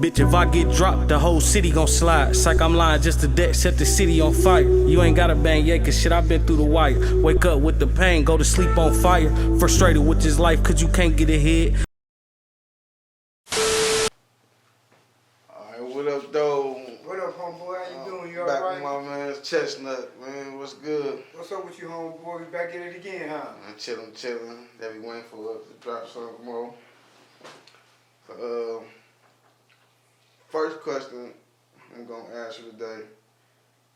Bitch, if I get dropped, the whole city gon' slide. Psych, I'm lying just to deck, set the city on fire. You ain't gotta bang yet, cause shit, I been through the wire. Wake up with the pain, go to sleep on fire. Frustrated with this life, cause you can't get ahead. Alright, what up, though? What up, homeboy? How you doing? You Back alright? with my man Chestnut, man. What's good? What's up with you, homeboy? We back at it again, huh? I'm chillin'. That we waiting for us to drop something more. First question I'm gonna answer today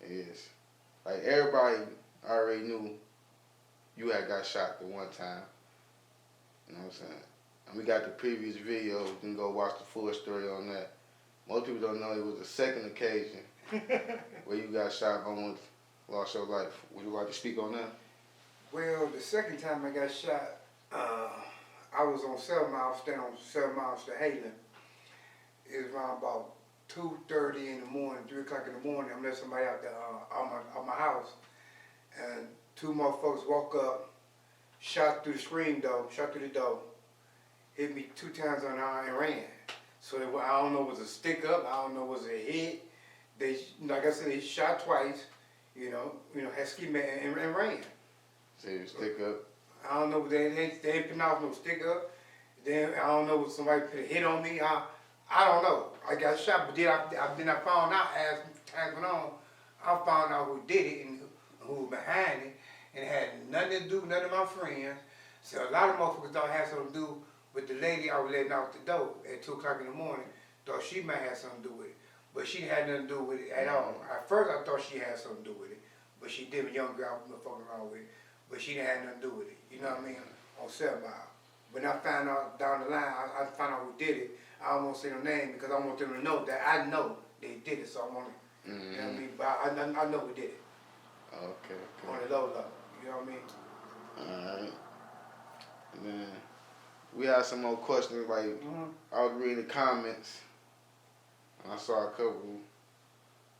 is, like, everybody already knew you had got shot the one time. You know what I'm saying? And we got the previous video. You can go watch the full story on that. Most people don't know it was the second occasion where you got shot, almost lost your life. Would you like to speak on that? Well, the second time I got shot, I was on 7 Mile, staying on 7 Miles to Hayden. It was around about 2:30 in the morning, 3 o'clock in the morning. I'm letting somebody out there out my house, and two motherfuckers walk up, shot through the screen door, shot through the door, hit me 2 times on the eye and ran. So I don't know if it was a stick up, I don't know if it was a hit. They, like I said, they shot twice, had ski man and ran. So you stick up? I don't know, but they ain't putting off no stick up. Then I don't know if somebody put a hit on me. I don't know. I got shot, but then I found out as time went on, I found out who did it and who was behind it, and it had nothing to do with none of my friends. So a lot of motherfuckers don't have something to do with the lady I was letting out the door at 2 o'clock in the morning. Thought she might have something to do with it, but she had nothing to do with it at all. At first I thought she had something to do with it, but she didn't. A young girl I was fucking around with it, but she didn't have nothing to do with it. You know what I mean? On 7 Mile. When I found out down the line, I found out who did it. I don't want to say no name because I want them to know that I know they did it. So I want to, you know what I mean? But I know who did it. Okay. On the low level. You know what I mean? Alright. And then we had some more questions. Like, I was reading the comments, and I saw a couple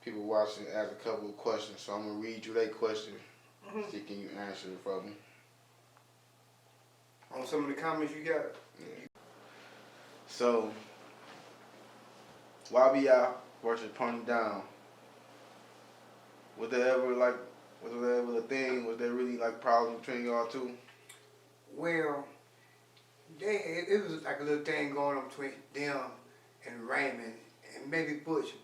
people watching ask a couple of questions. So I'm going to read you their question. See, can you answer it for me? On some of the comments you got? Yeah. So, while we out versus Pony Down, was there ever a thing? Was there really like problems between y'all two? Well, it was like a little thing going on between them and Raymond and maybe Butch.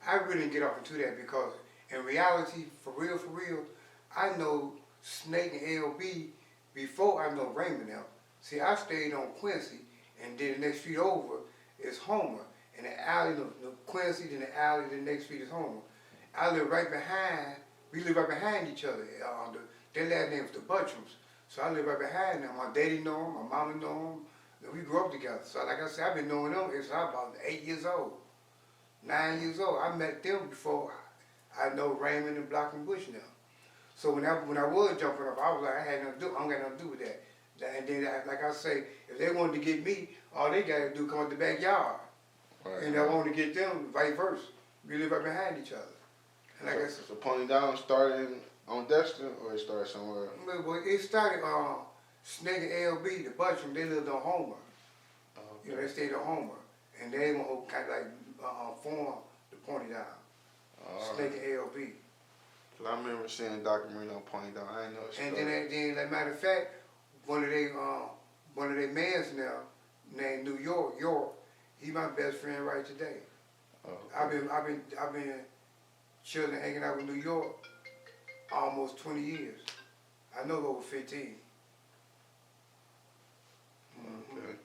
I really didn't get off into that because in reality, for real, I know Snake and LB before I know Raymond now. See, I stayed on Quincy, and then the next street over is Homer. And the alley, the Quincy, then the alley, the next street is Homer. I live right behind, we live right behind each other. Their last name was the Buttrams. So I live right behind them. My daddy know them, my mama know them. We grew up together. So like I said, I've been knowing them since I was about 8 years old, 9 years old. I met them before I know Raymond and Block and Bush now. So when I was jumping up, I was like, I had nothing to do. I don't got nothing to do with that. And then, like I say, if they wanted to get me, all they got to do come out the backyard. Right. And I wanted to get them, vice versa. We live right behind each other. And like I said, so Pony Down started on Dexter, or it started somewhere? Well, it started Snake and LB, the Butcham, they lived on Homer. Okay. They stayed on Homer. And they were kind of like formed the Pony Down. Snake and LB. Cause I remember seeing a documentary on Pony Down. I didn't know it. And then, like matter of fact, one of their mans now, named York, he my best friend right today. Okay. I've been chilling, hanging out with New York almost 20 years. I know over 15. Okay.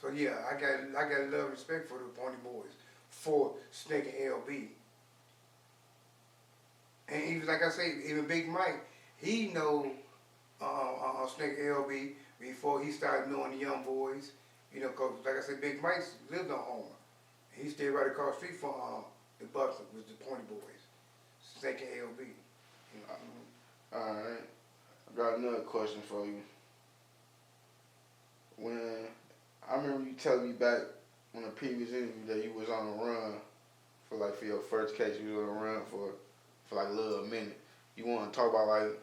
So yeah, I got a lot of respect for the Pony Boys, for Snake and LB. And even like I say, even Big Mike, he know Snake and LB before he started knowing the young boys. Cause like I said, Big Mike lived on Homer. He stayed right across the street from the Bucks, with the Pony Boys, Snake and LB. All right, I got another question for you. When I remember you telling me back on a previous interview that you was on a run for your first case, you was on a run for like a little minute. You want to talk about like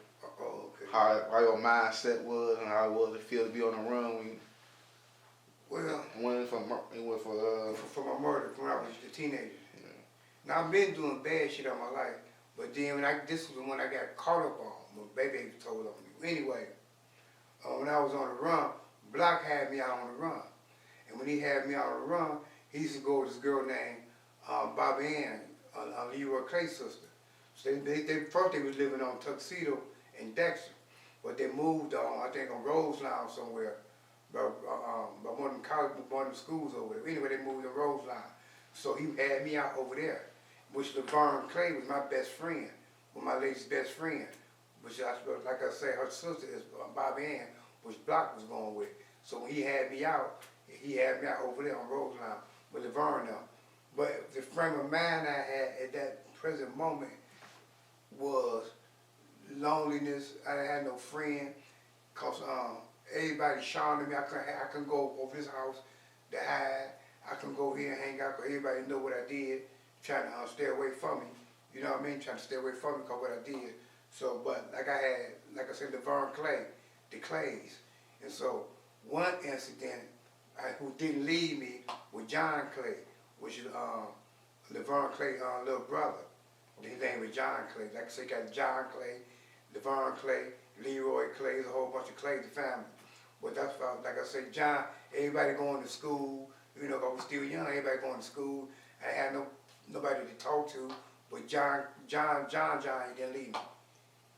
how your mindset was and how it was to feel to be on the run when you Well, went for my murder. When I teenagers. Now I've been doing bad shit all my life, but then this was the one I got caught up on. When baby told on me. Anyway, when I was on the run, Block had me out on the run, and when he had me out on the run, he used to go with this girl named Bobby Ann, Leroy Clay's sister. So first they was living on Tuxedo and Dexter, but they moved on, I think on Roseline somewhere, by one of them college, one of them schools over there. Anyway, they moved to Roseline. So he had me out over there, which Laverne Clay was my best friend, was my lady's best friend, which like I said, her sister is Bobby Ann, which Block was going with. So when he had me out over there on Roseline with Laverne now. But the frame of mind I had at that present moment was loneliness. I didn't have no friend, cause everybody shouting at me. I couldn't go over this house to hide. I couldn't go here and hang out, cause everybody know what I did, trying to stay away from me. You know what I mean? Trying to stay away from me cause what I did. So, but like I said, Laverne Clay, the Clays. And so one incident who didn't leave me was John Clay, which is Laverne Clay little brother. His name was John Clay. Like I said, got John Clay, Laverne Clay, Leroy Clay, there's a whole bunch of Clays, the family. But that's why, like I said, John, everybody going to school, you know, 'cause I was still young, everybody going to school. I had nobody to talk to, but John, he didn't leave me.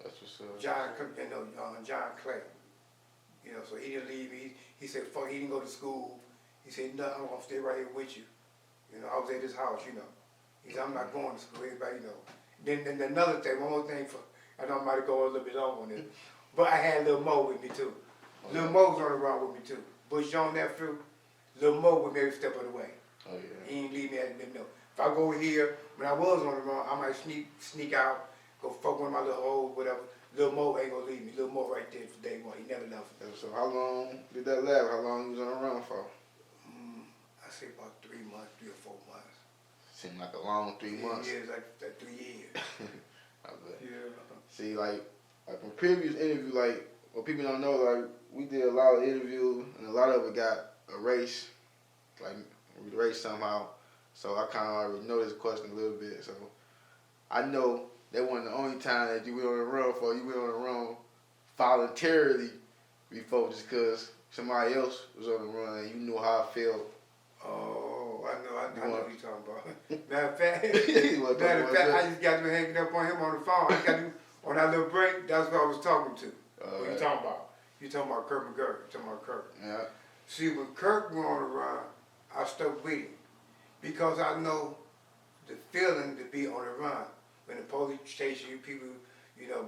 That's what's up. John Clay. You know, so he didn't leave me. He said, fuck, he didn't go to school. He said, no, I'm gonna stay right here with you. You know, I was at his house, you know. He said, I'm not going to school, everybody know. Then another thing, one more thing, I know I might go a little bit long on this, but I had Lil Mo with me too. Lil Mo was on the run with me too. Bush John nephew, Lil Mo would maybe step of the way. Oh yeah. He didn't leave me, I didn't know. If I go here, when I was on the run, I might sneak out, go fuck one of my little hoes, whatever. Lil Mo ain't gonna leave me. Lil Mo right there for day one. He never left me. So how long did that last? How long you was on the run for? I say about 3 months, 3 or 4 months. Seemed like a long 3 months. Yeah, it's like 3 years. I bet. Yeah. See, like from previous interview, like what people don't know, like we did a lot of interviews and a lot of it got erased, like erased somehow. So I kind of already know this question a little bit. So I know that wasn't the only time that you went on the run for. You went on the run voluntarily before just because somebody else was on the run and you knew how I felt. Oh, I know what you're talking about. Matter of fact, I just got to hanging up on him on the phone. I just got to, on that little break, that's what I was talking to. What you talking about? You talking about Kirk McGurk. You talking about Kirk. Yeah. See, when Kirk went on the run, I stuck with him because I know the feeling to be on the run. When the police chase you, people, you know,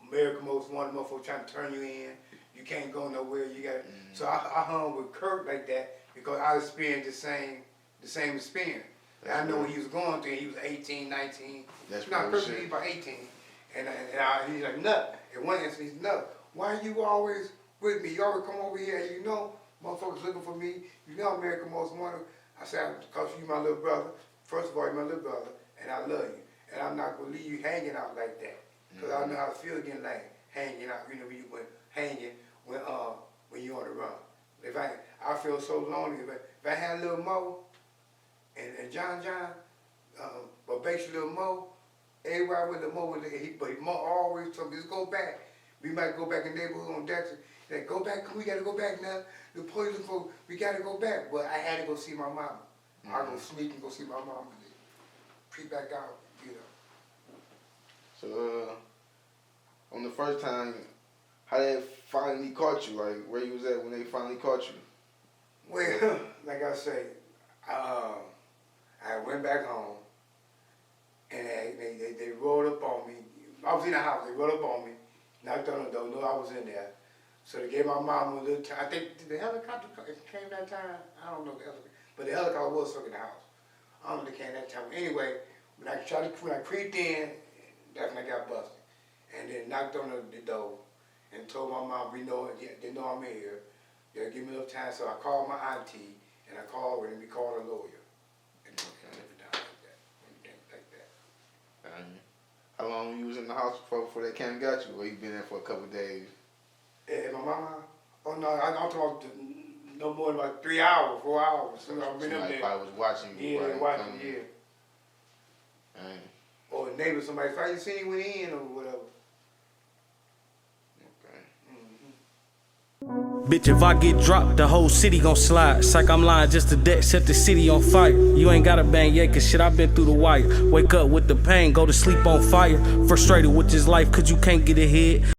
America Most Wanted motherfucker trying to turn you in. You can't go nowhere. You got. So I hung with Kirk like that because I experienced the same experience. I know what he was going through. He was 18, 19. That's not perfect. He was about 18, and he's like nut. In one instance, he's nut. Why are you always with me? You always come over here and you know motherfuckers looking for me. You know America Most Wanted. I said, because you my little brother. First of all, you're my little brother, and I love you. And I'm not gonna leave you hanging out like that, because I know how to feel getting like hanging out. You know, when you went hanging when you on the run. If I feel so lonely. If I had Lil Mo and John, but basically Lil Mo, everybody with Lil Mo, but Mo always told me, just go back. We might go back in the neighborhood on Dexter. Like, go back, we gotta go back now. The police, we gotta go back. But I had to go see my mama. I go sneak and go see my mama. Creep back out, you know. So on the first time, how they finally caught you? Like where you was at when they finally caught you? Well, like I say, I went back home and they rolled up on me. I was in the house, they rolled up on me, knocked on the door, knew I was in there. So they gave my mom a little time. I think the helicopter came that time. I don't know the helicopter, but the helicopter was stuck in the house. I don't know if it came that time. Anyway, when I creeped in, that's when I got busted. And then knocked on the door and told my mom, they know I'm here. They'll give me enough time. So I called my auntie and I called her and we called a lawyer. And everything like that. How long you was in the house before they came and got you? Or you been there for a couple of days? And my mama, oh no, I'm talking about no more than about 3 hours, 4 hours. So I've been up Somebody there. probably was watching you. Yeah, right? watching, yeah. Dang. Or a neighbor, somebody, if you seen he went in or whatever. Bitch, if I get dropped, the whole city gon' slide. Psych, I'm lying just to deck, set the city on fire. You ain't gotta bang yet, cause shit, I been through the wire. Wake up with the pain, go to sleep on fire. Frustrated with this life, cause you can't get ahead.